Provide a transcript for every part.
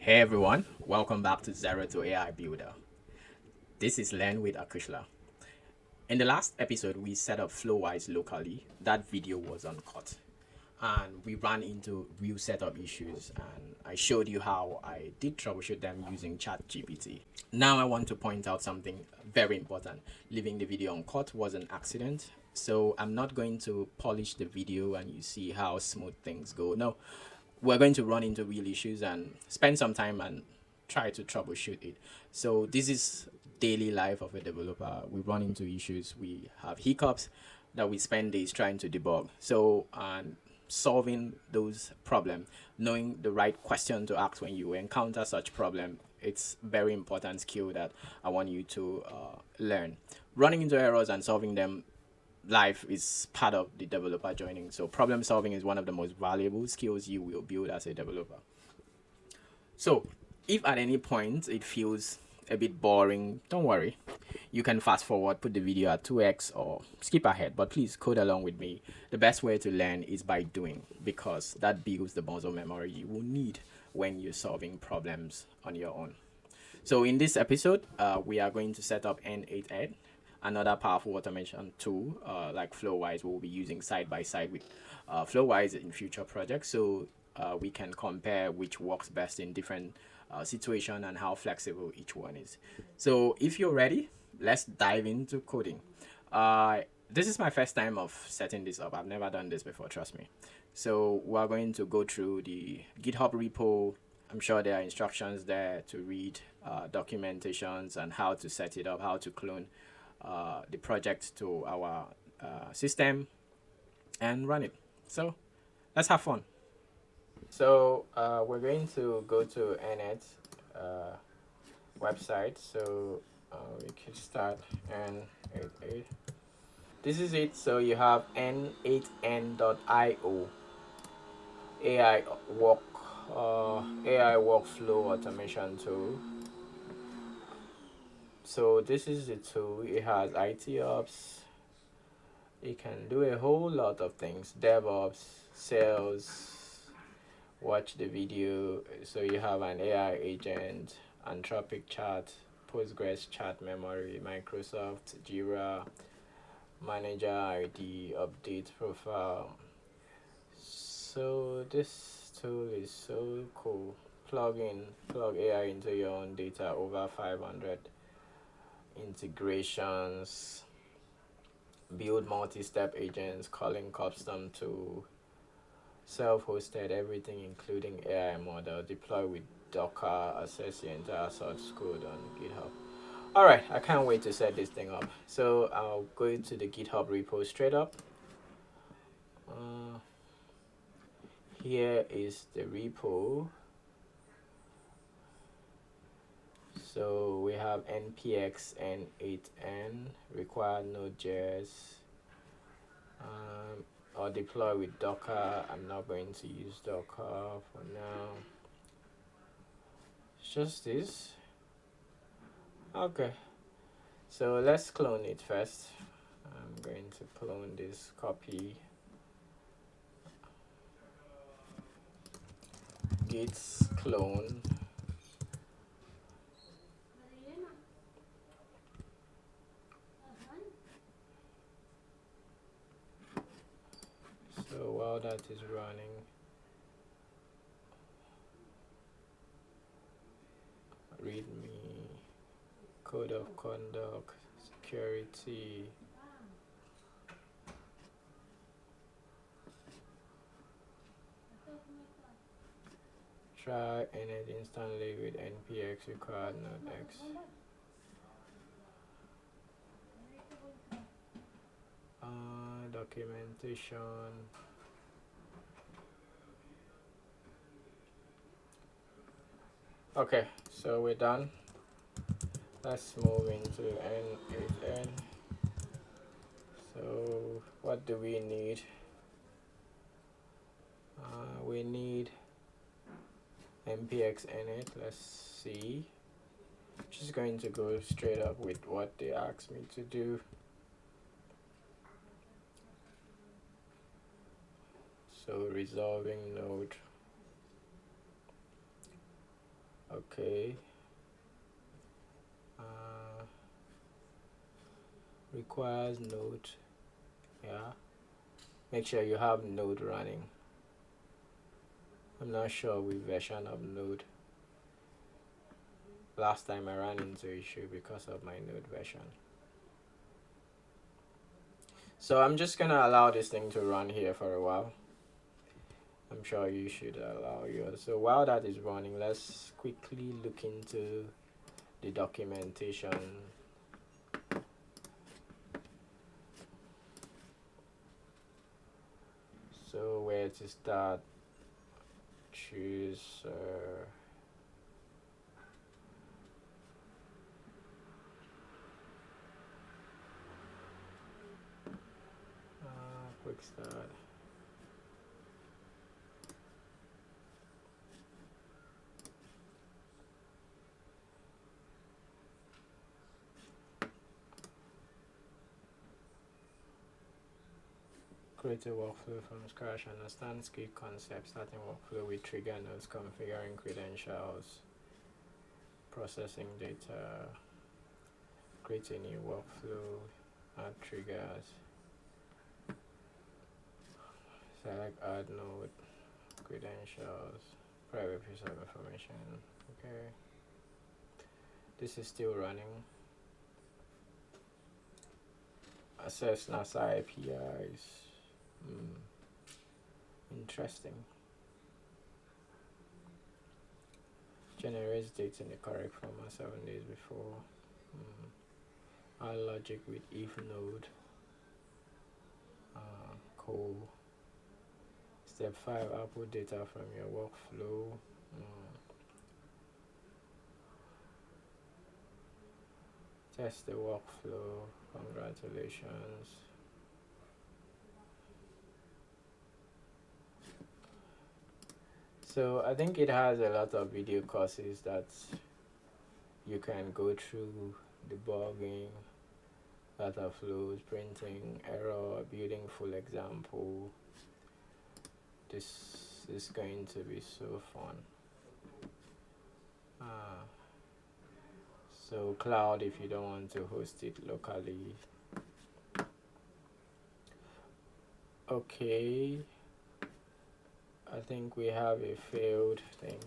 Hey everyone, welcome back to Zero to AI Builder. This is Len with Acushla. In the last episode, we set up Flowise locally. That video was uncut. And we ran into real setup issues, and I showed you how I did troubleshoot them using ChatGPT. Now I want to point out something very important. Leaving the video uncut was an accident, so I'm not going to polish the video and you see how smooth things go. No, we're going to run into real issues and spend some time and try to troubleshoot it. So this is daily life of a developer. We run into issues, we have hiccups that we spend days trying to debug. So and solving those problems, knowing the right question to ask when you encounter such problem, it's very important skill that I want you to learn. Running into errors and solving them life is part of the developer joining. So problem solving is one of the most valuable skills you will build as a developer. So if at any point it feels a bit boring, don't worry. You can fast forward, put the video at 2x or skip ahead, but please code along with me. The best way to learn is by doing, because that builds the muscle memory you will need when you're solving problems on your own. So in this episode, we are going to set up n8n, another powerful automation tool like Flowise we'll be using side by side with Flowise in future projects. So we can compare which works best in different situation and how flexible each one is. So if you're ready, let's dive into coding. This is my first time of setting this up. I've never done this before, trust me. So we're going to go through the GitHub repo. I'm sure there are instructions there to read, documentations and how to set it up, how to clone the project to our system and run it. So let's have fun. So we're going to go to n8n website. So we can start n8n. This is it. So you have n8n.io AI work AI workflow automation tool. So this is the tool. It has IT ops. It can do a whole lot of things. DevOps, sales. Watch the video. So you have an AI agent, Anthropic chat, Postgres chat memory, Microsoft, Jira, manager ID, update profile. So this tool is so cool. Plug AI into your own data, over 500 integrations, build multi-step agents, calling custom to self-hosted everything including AI model, deploy with Docker, access the entire source code on GitHub. Alright, I can't wait to set this thing up. So I'll go to the GitHub repo straight up. Here is the repo. So we have npx n8n, require Node.js, or deploy with Docker. I'm not going to use Docker for now. It's just this. Okay, so let's clone it first. I'm going to clone this copy. Git clone. So while that is running, readme, code of conduct, security. Try n8n instantly with npx required Node.x. Documentation. Okay, so we're done. Let's move into n8n. So what do we need? We need npx n8. Let's see. Just going to go straight up with what they asked me to do. So resolving node. Okay. Requires Node. Yeah. Make sure you have Node running. I'm not sure which version of Node. Last time I ran into issue because of my Node version. So I'm just gonna allow this thing to run here for a while. I'm sure you should allow yours. So while that is running, let's quickly look into the documentation. So where to start? Choose quick start. Create a workflow from scratch. Understand key concepts. Starting workflow with trigger nodes, configuring credentials, processing data. Create a new workflow. Add triggers. Select add node. Credentials. Private piece of information. Okay. This is still running. Access NASA APIs. Interesting. Generates data in the correct format 7 days before. Add logic with if node. Cool. Step 5, output data from your workflow. Test the workflow. Congratulations. So I think it has a lot of video courses that you can go through: debugging, data flows, printing, error, building full example. This is going to be so fun. So cloud if you don't want to host it locally. Okay, I think we have a failed thing.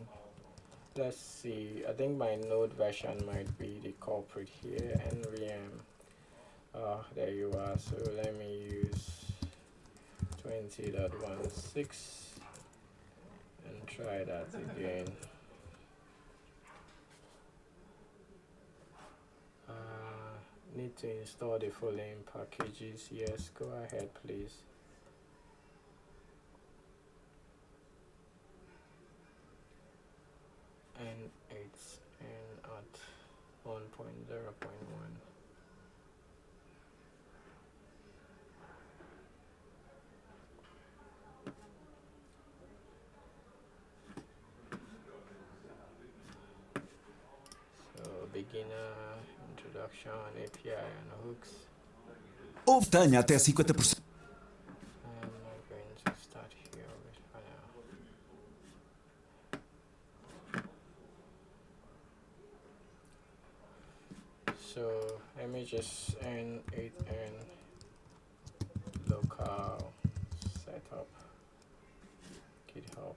Let's see, I think my node version might be the culprit here. nvm. There you are. So let me use 20.16 and try that again. Need to install the following packages. Yes, go ahead please. n8n at 1.0.1. Beginner, introduction, API and hooks. Obtenha até 50%. I'm going to start here with for now. So let me just n8n local setup GitHub.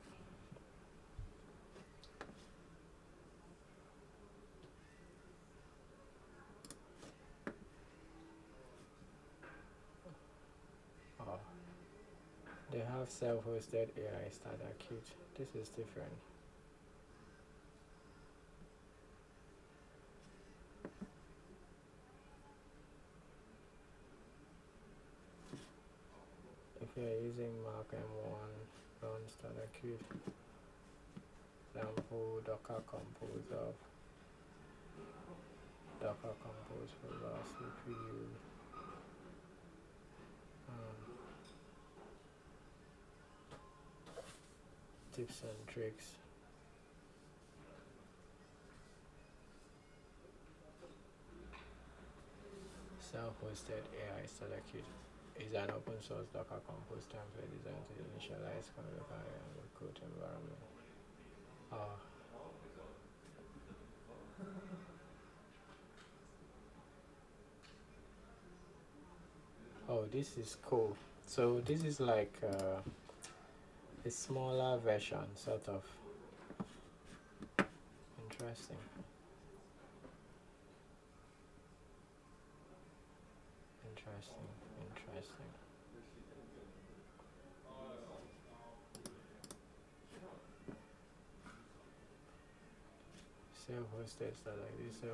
They have self-hosted AI starter kit. This is different. If you're using Mac M1, run starter kit. Example, Docker Compose of Docker Compose for our CPU. Tips and tricks. Self-hosted AI starter kit is an open source Docker Compose template designed to initialize local and code environment. this is cool. So this is like a smaller version, sort of. Interesting. Interesting. Interesting. Self-hosted stuff like this. So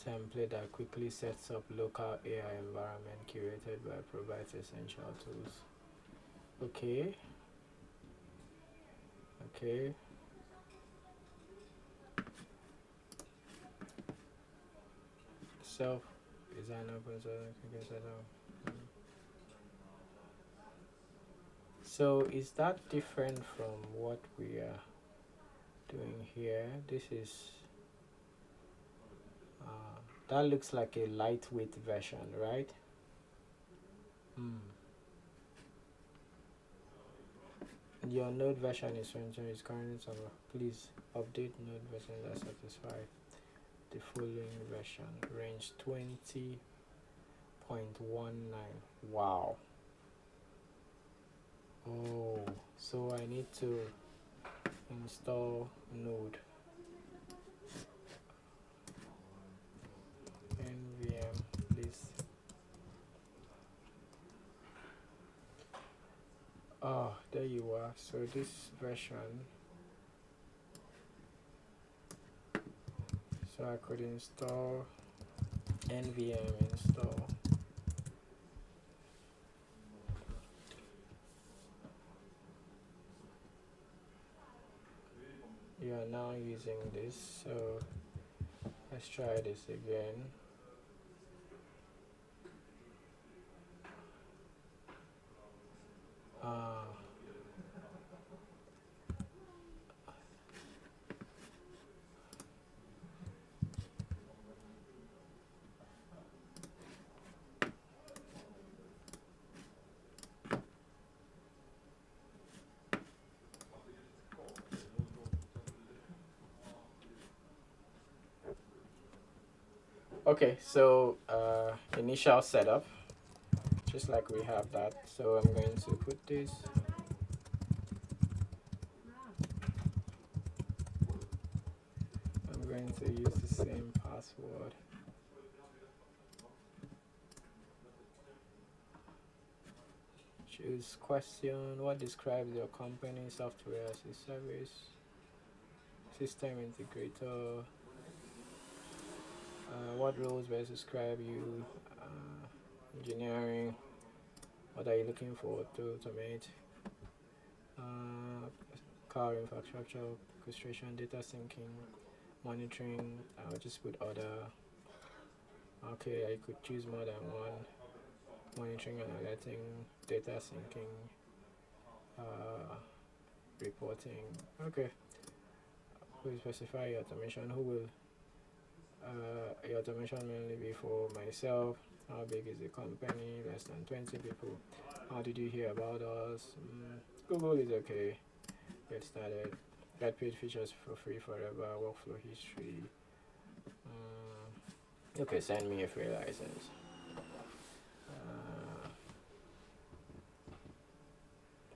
template that quickly sets up local AI environment curated by provides essential tools. Okay. Okay. Self design open source. So is that different from what we are doing here? This is that looks like a lightweight version, right? Your node version is currently server. Please update node version that satisfy the following version. Range 20.19. Wow. Oh, so I need to install node nvm please. Oh, there you are. So this version, so I could install nvm install. You are now using this, so let's try this again. Okay, so initial setup, just like we have that. So I'm going to put this. I'm going to use the same password. Choose question. What describes your company? Software as a service. System integrator. What roles best describe you? Engineering. What are you looking for to automate? Car infrastructure, orchestration, data syncing, monitoring. I'll just put other. Okay, I could choose more than one. Monitoring and alerting, data syncing, reporting. Okay. Who will specify your automation? Who will your automation mainly be for myself? How big is the company? Less than 20 people. How did you hear about us? Google is okay. Get started. Get paid features for free forever. Workflow history. Okay, send me a free license.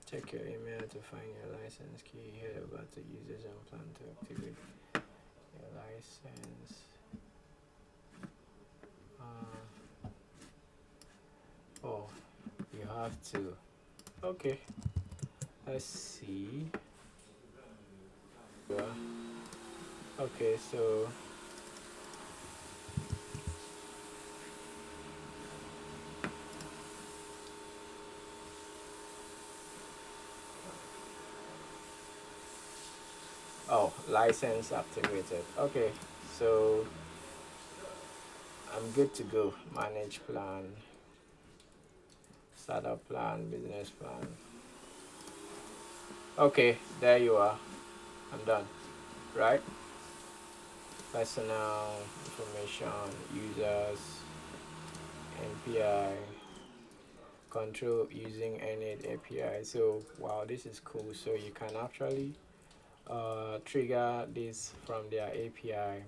Check your email to find your license key. Head over to users and plan to activate your license. Oh, you have to. Okay, let's see. Okay, so license activated. Okay, so I'm good to go. Manage plan, startup plan, business plan. Okay, there you are. I'm done. Right? Personal information, users, NPI, control using n8n API. So wow, this is cool. So you can actually trigger this from their API.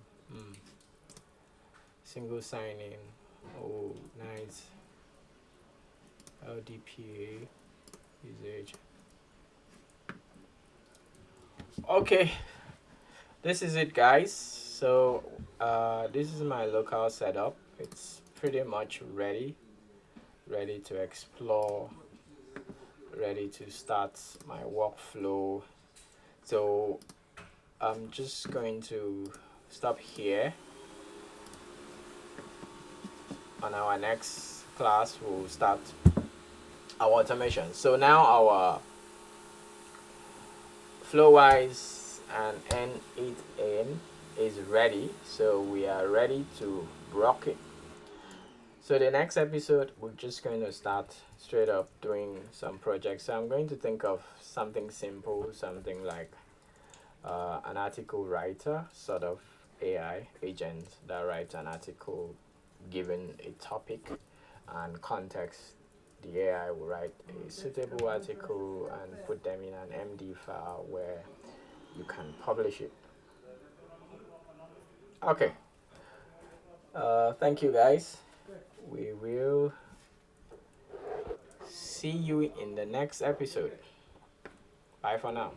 Single sign in. Oh, nice. LDPA usage. Okay, this is it, guys. So this is my local setup. It's pretty much ready to explore, ready to start my workflow. So I'm just going to stop here. On our next class we'll start our automation. So now our Flowise and n8n is ready, so we are ready to rock it. So the next episode we're just going to start straight up doing some projects. So I'm going to think of something simple, something like an article writer, sort of AI agent that writes an article given a topic and context. The AI will write a suitable article and put them in an MD file where you can publish it. Okay. Thank you, guys. We will see you in the next episode. Bye for now.